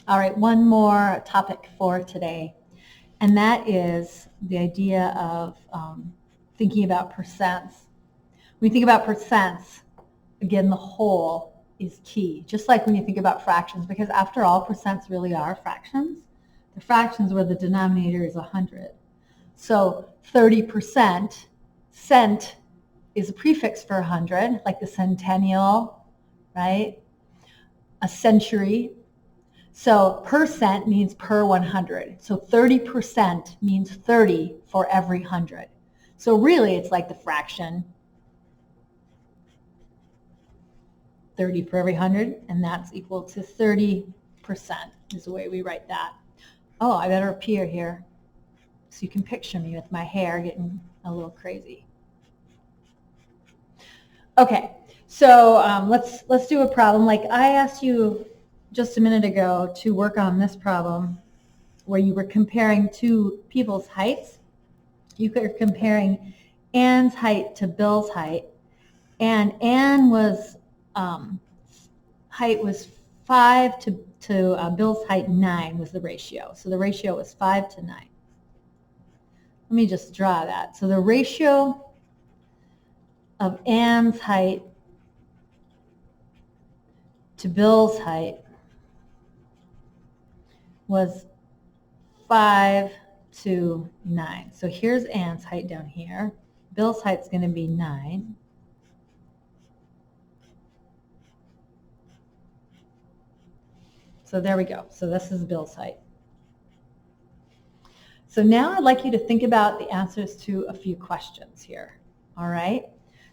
All right, one more topic for today, and that is the idea of thinking about percents. When you think about percents, again, the whole is key, just like when you think about fractions, because after all, percents really are fractions. The fractions where the denominator is 100. So 30%, cent is a prefix for 100, like the centennial, right? A century. So percent means per 100. So 30% means 30 for every 100. So really it's like the fraction 30 for every 100, and that's equal to 30% is the way we write that. Oh, I better appear here so you can picture me with my hair getting a little crazy. Okay, so let's do a problem. Like I asked you just a minute ago to work on this problem where you were comparing two people's heights. You were comparing Anne's height to Bill's height, and Anne was height was 5 to Bill's height 9 was the ratio. So the ratio was 5 to 9. Let me just draw that. So the ratio of Anne's height to Bill's height was 5 to 9. So here's Anne's height down here. Bill's height's going to be 9. So there we go. So this is Bill's height. So now I'd like you to think about the answers to a few questions here. All right?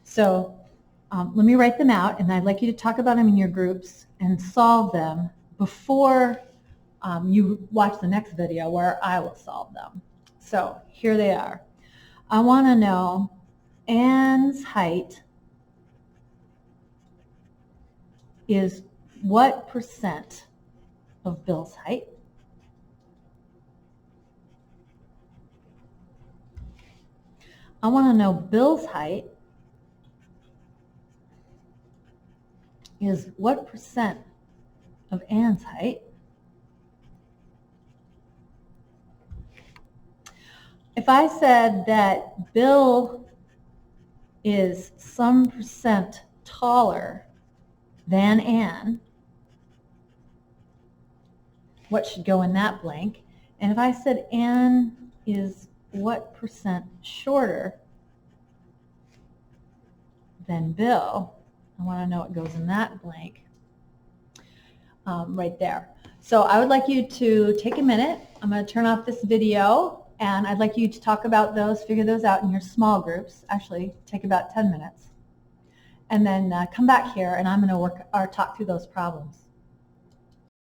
So let me write them out, and I'd like you to talk about them in your groups and solve them before you watch the next video where I will solve them. So here they are. I want to know Anne's height is what percent of Bill's height? I want to know Bill's height is what percent of Anne's height? If I said that Bill is some percent taller than Anne, what should go in that blank? And if I said Anne is what percent shorter than Bill, I want to know what goes in that blank right there. So I would like you to take a minute. I'm going to turn off this video, and I'd like you to talk about those, figure those out in your small groups. Actually, take about 10 minutes. And then come back here, and I'm going to work or talk through those problems.